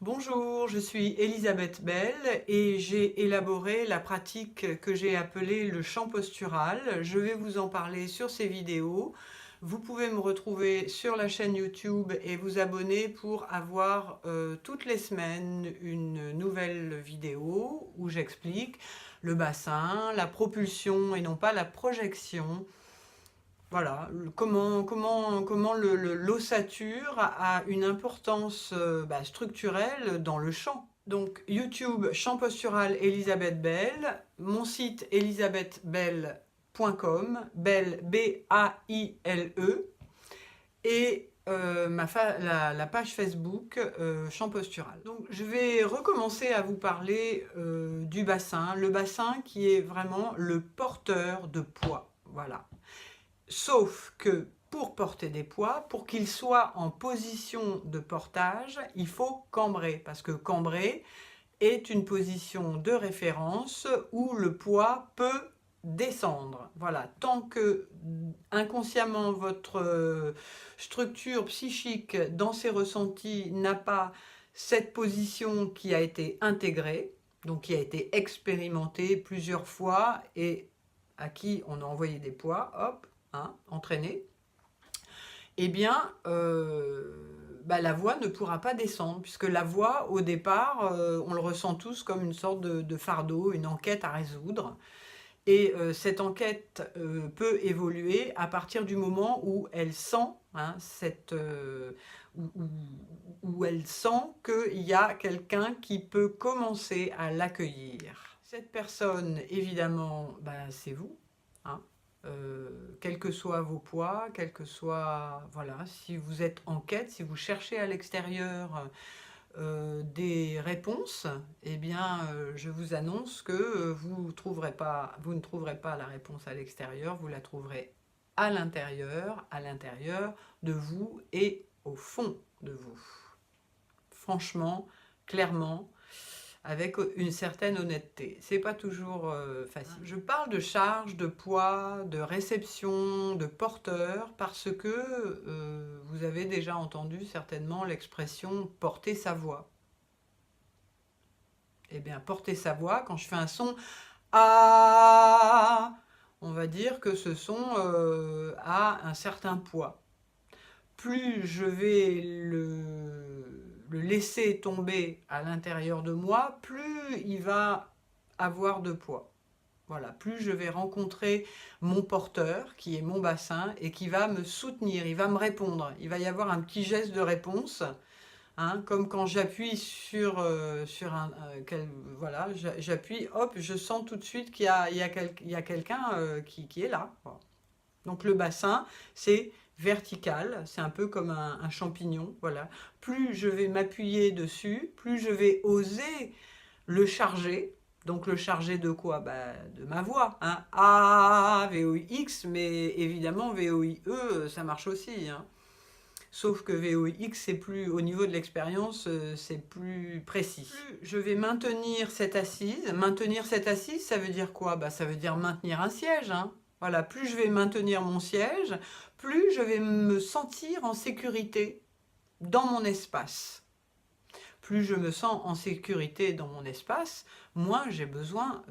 Bonjour, je suis Elisabeth Bell et j'ai élaboré la pratique que j'ai appelée le chant postural. Je vais vous en parler sur ces vidéos. Vous pouvez me retrouver sur la chaîne YouTube et vous abonner pour avoir toutes les semaines une nouvelle vidéo où j'explique le bassin, la propulsion et non pas la projection. Voilà, comment l'ossature a une importance structurelle dans le chant. Donc YouTube, chant postural Elisabeth Bell, mon site elisabethbell.com, Bell, B-A-I-L-E, et la page Facebook chant postural. Donc je vais recommencer à vous parler du bassin, le bassin qui est vraiment le porteur de poids. Voilà. Sauf que pour porter des poids, pour qu'il soit en position de portage, il faut cambrer, parce que cambrer est une position de référence où le poids peut descendre. Voilà, tant que inconsciemment votre structure psychique dans ses ressentis n'a pas cette position qui a été intégrée, donc qui a été expérimentée plusieurs fois et à qui on a envoyé des poids, hop, entraîné, eh bien, la voix ne pourra pas descendre, puisque la voix, au départ, on le ressent tous comme une sorte de fardeau, une enquête à résoudre. Et cette enquête peut évoluer à partir du moment où elle sent, où elle sent qu'il y a quelqu'un qui peut commencer à l'accueillir. Cette personne, évidemment, c'est vous. Hein. Quels que soient vos poids, quel que soit, voilà, si vous êtes en quête, si vous cherchez à l'extérieur des réponses, eh bien, je vous annonce que vous ne trouverez pas la réponse à l'extérieur, vous la trouverez à l'intérieur de vous et au fond de vous. Franchement, clairement, avec une certaine honnêteté. C'est pas toujours facile. Je parle de charge, de poids, de réception, de porteur, parce que vous avez déjà entendu certainement l'expression « porter sa voix ». Eh bien, porter sa voix, quand je fais un son « ah », on va dire que ce son a un certain poids. Plus je vais le laisser tomber à l'intérieur de moi, plus il va avoir de poids. Voilà, plus je vais rencontrer mon porteur, qui est mon bassin, et qui va me soutenir, il va me répondre. Il va y avoir un petit geste de réponse, comme quand j'appuie sur voilà, j'appuie, hop, je sens tout de suite qu'il y a quelqu'un qui est là. Voilà. Donc le bassin, c'est vertical, c'est un peu comme un champignon, voilà. Plus je vais m'appuyer dessus, plus je vais oser le charger. Donc le charger de quoi? De ma voix, A, VOIX, mais évidemment VOIE, ça marche aussi, Sauf que VOIX, c'est plus, au niveau de l'expérience, c'est plus précis. Plus je vais maintenir cette assise, ça veut dire quoi? Ça veut dire maintenir un siège, Voilà, plus je vais maintenir mon siège, plus je vais me sentir en sécurité dans mon espace. Plus je me sens en sécurité dans mon espace, moins j'ai besoin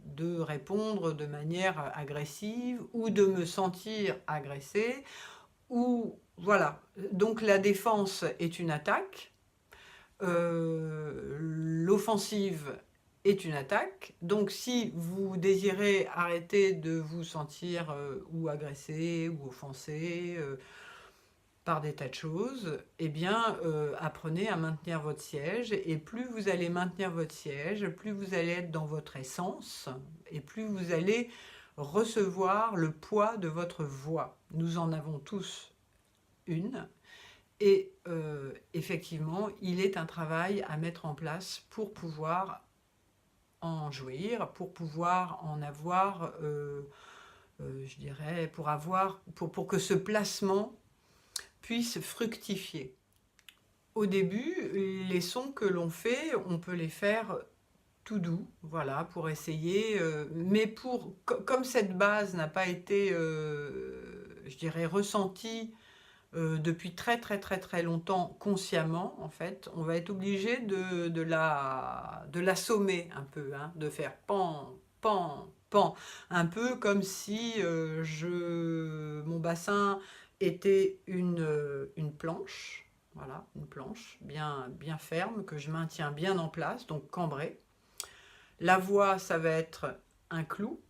de répondre de manière agressive ou de me sentir agressé. Ou voilà, donc la défense est une attaque, l'offensive est une attaque. Donc si vous désirez arrêter de vous sentir ou agressé ou offensé par des tas de choses, eh bien apprenez à maintenir votre siège, et plus vous allez maintenir votre siège, plus vous allez être dans votre essence, et plus vous allez recevoir le poids de votre voix. Nous en avons tous une, et effectivement, il est un travail à mettre en place pour pouvoir en jouir, pour pouvoir en avoir, je dirais, pour que ce placement puisse fructifier. Au début, les sons que l'on fait, on peut les faire tout doux, voilà, pour essayer, mais comme cette base n'a pas été, je dirais, ressentie depuis très très très très longtemps consciemment, en fait, on va être obligé de l'assommer un peu, hein, de faire pan, pan, pan, un peu comme si mon bassin était une planche, voilà, une planche bien ferme, que je maintiens bien en place, donc cambrée. La voix, ça va être un clou,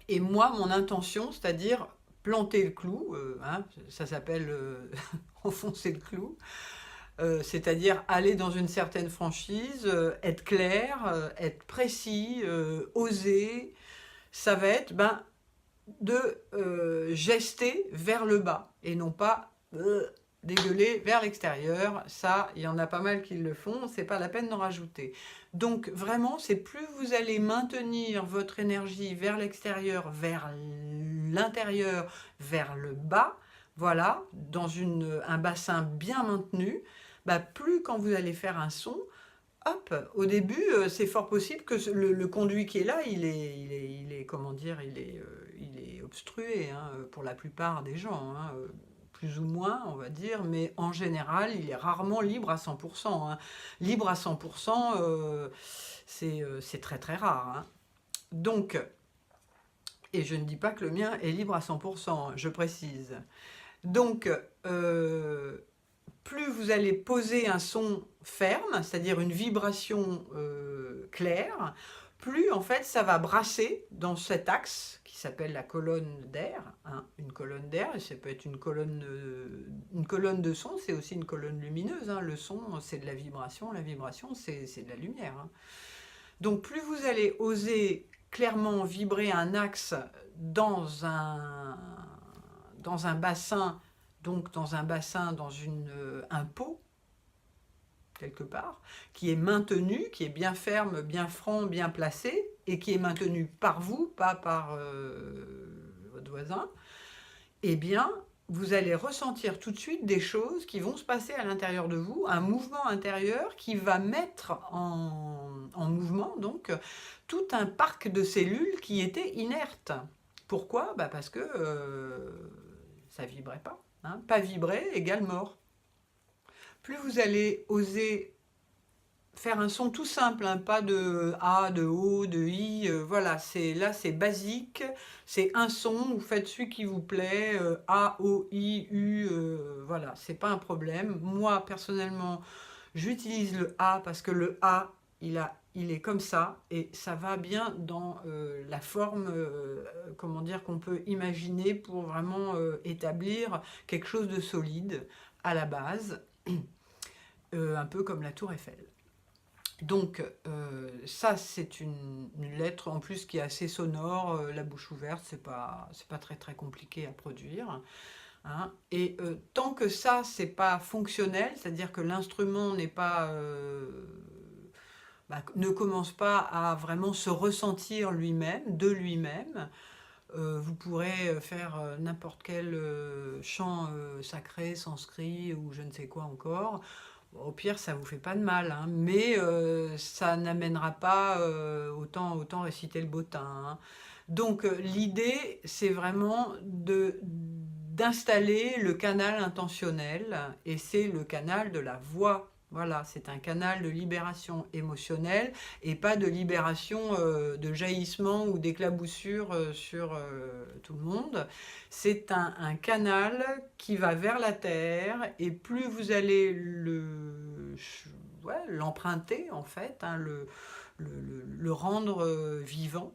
et moi, mon intention, c'est-à-dire planter le clou, hein, ça s'appelle enfoncer le clou, c'est-à-dire aller dans une certaine franchise, être clair, être précis, oser, ça va être de gester vers le bas et non pas dégueuler vers l'extérieur. Ça, il y en a pas mal qui le font, c'est pas la peine d'en rajouter. Donc vraiment, c'est plus vous allez maintenir votre énergie vers l'extérieur, vers l'intérieur, vers le bas, voilà, dans un bassin bien maintenu, plus quand vous allez faire un son, hop, au début, c'est fort possible que le conduit qui est là, il est comment dire, il est obstrué, hein, pour la plupart des gens, hein, plus ou moins, on va dire, mais en général, il est rarement libre à 100%, hein. Libre à 100%, c'est très très rare, hein. Donc, et je ne dis pas que le mien est libre à 100%, je précise. Donc, plus vous allez poser un son ferme, c'est-à-dire une vibration claire, plus en fait ça va brasser dans cet axe qui s'appelle la colonne d'air, hein, une colonne d'air, et ça peut être une colonne de son, c'est aussi une colonne lumineuse, hein. Le son c'est de la vibration c'est de la lumière, hein. Donc plus vous allez oser clairement vibrer un axe dans un bassin, donc dans un pot, quelque part, qui est maintenu, qui est bien ferme, bien franc, bien placé, et qui est maintenu par vous, pas par votre voisin, eh bien, vous allez ressentir tout de suite des choses qui vont se passer à l'intérieur de vous, un mouvement intérieur qui va mettre en mouvement, donc, tout un parc de cellules qui étaient inertes. Pourquoi? Parce que ça ne vibrait pas. Hein. Pas vibrer égale mort. Plus vous allez oser faire un son tout simple, hein, pas de A, de O, de I, voilà, là c'est basique, c'est un son, vous faites celui qui vous plaît, A, O, I, U, voilà, c'est pas un problème. Moi, personnellement, j'utilise le A parce que le A, il est comme ça, et ça va bien dans la forme, comment dire, qu'on peut imaginer pour vraiment établir quelque chose de solide à la base, un peu comme la tour Eiffel. Donc ça c'est une lettre en plus qui est assez sonore, la bouche ouverte, c'est pas très très compliqué à produire, hein. Et tant que ça c'est pas fonctionnel, c'est-à-dire que l'instrument n'est pas ne commence pas à vraiment se ressentir lui-même, de lui-même, vous pourrez faire n'importe quel chant sacré, sanskrit ou je ne sais quoi encore. Au pire, ça vous fait pas de mal, hein, mais ça n'amènera pas autant réciter le bottin, hein. Donc l'idée, c'est vraiment d'installer le canal intentionnel, et c'est le canal de la voix. Voilà, c'est un canal de libération émotionnelle et pas de libération de jaillissement ou d'éclaboussure sur tout le monde. C'est un canal qui va vers la terre, et plus vous allez l'emprunter en fait, hein, le rendre vivant,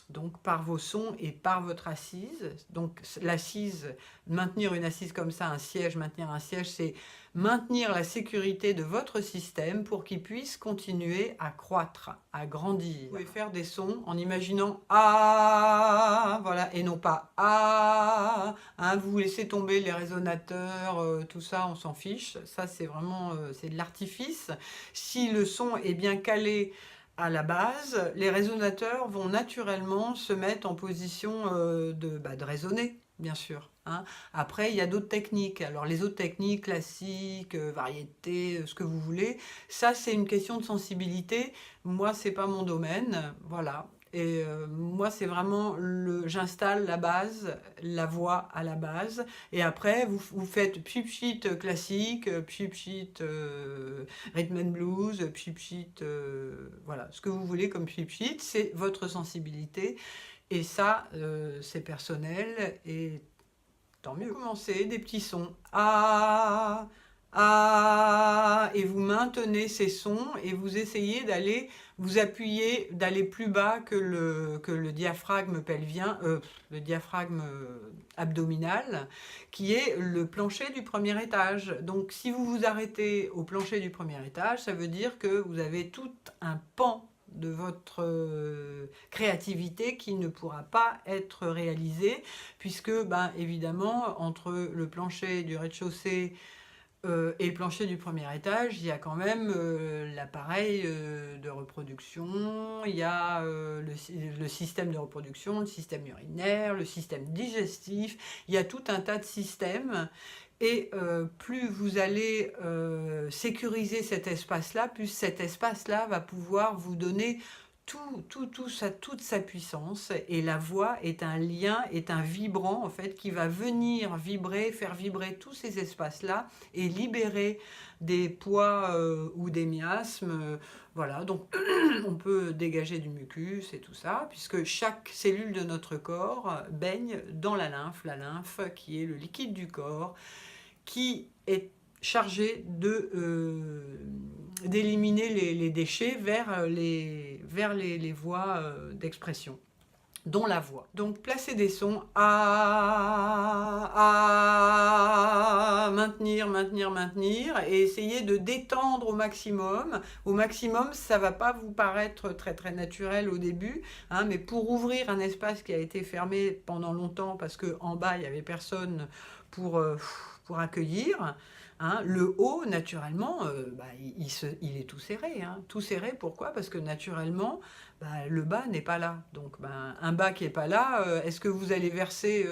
donc par vos sons et par votre assise. Donc l'assise, maintenir une assise comme ça, maintenir un siège, c'est maintenir la sécurité de votre système pour qu'il puisse continuer à croître, à grandir. Vous pouvez faire des sons en imaginant « Ah », voilà, et non pas « Ah », hein, vous laissez tomber les résonateurs, tout ça, on s'en fiche. Ça, c'est vraiment c'est de l'artifice. Si le son est bien calé à la base, les résonateurs vont naturellement se mettre en position de résonner, bien sûr, hein. Après, il y a d'autres techniques. Alors, les autres techniques, classiques, variétés, ce que vous voulez, ça, c'est une question de sensibilité. Moi, c'est pas mon domaine, voilà. Et moi, c'est vraiment j'installe la base, la voix à la base, et après vous faites pchit classique, pchit rhythm and blues, pchit voilà, ce que vous voulez comme pchit, c'est votre sensibilité, et ça c'est personnel, et tant mieux. Commencez des petits sons. Ah, ah, et vous maintenez ces sons et vous essayez d'aller vous appuyer, d'aller plus bas que le diaphragme pelvien, le diaphragme abdominal, qui est le plancher du premier étage. Donc si vous vous arrêtez au plancher du premier étage, ça veut dire que vous avez tout un pan de votre créativité qui ne pourra pas être réalisé, puisque ben, évidemment entre le plancher du rez-de-chaussée et le plancher du premier étage, il y a quand même l'appareil de reproduction, il y a le système de reproduction, le système urinaire, le système digestif, il y a tout un tas de systèmes. Et plus vous allez sécuriser cet espace-là, plus cet espace-là va pouvoir vous donner toute sa puissance. Et la voix est un lien, est un vibrant en fait, qui va venir vibrer, faire vibrer tous ces espaces-là et libérer des poids ou des miasmes. Voilà, donc on peut dégager du mucus et tout ça, puisque chaque cellule de notre corps baigne dans la lymphe qui est le liquide du corps, qui est chargé d'éliminer les déchets vers les voies d'expression, dont la voix. Donc placez des sons à maintenir, et essayez de détendre au maximum. Au maximum, ça va pas vous paraître très naturel au début, hein, mais pour ouvrir un espace qui a été fermé pendant longtemps parce qu'en bas il n'y avait personne pour accueillir, hein, le haut, naturellement, il est tout serré. Hein. Tout serré, pourquoi? Parce que naturellement, le bas n'est pas là. Donc, un bas qui n'est pas là, est-ce que vous allez verser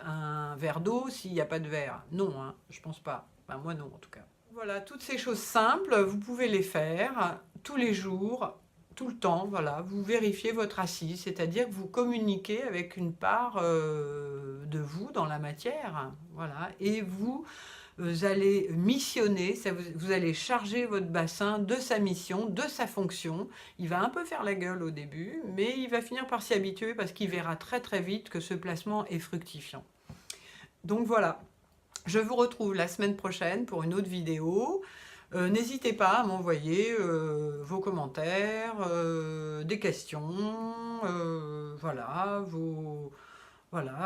un verre d'eau s'il n'y a pas de verre? Non, hein, je pense pas. Moi non, en tout cas. Voilà, toutes ces choses simples, vous pouvez les faire tous les jours, tout le temps. Voilà, vous vérifiez votre assise, c'est-à-dire que vous communiquez avec une part de vous dans la matière. Voilà, et vous allez missionner, vous allez charger votre bassin de sa mission, de sa fonction. Il va un peu faire la gueule au début, mais il va finir par s'y habituer parce qu'il verra très vite que ce placement est fructifiant. Donc voilà, je vous retrouve la semaine prochaine pour une autre vidéo. N'hésitez pas à m'envoyer vos commentaires, des questions, voilà,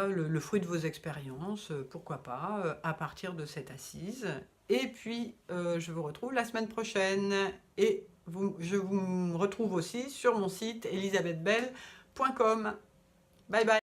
le fruit de vos expériences, pourquoi pas, à partir de cette assise. Et puis, je vous retrouve la semaine prochaine. Et je vous retrouve aussi sur mon site elisabethbelle.com. Bye bye.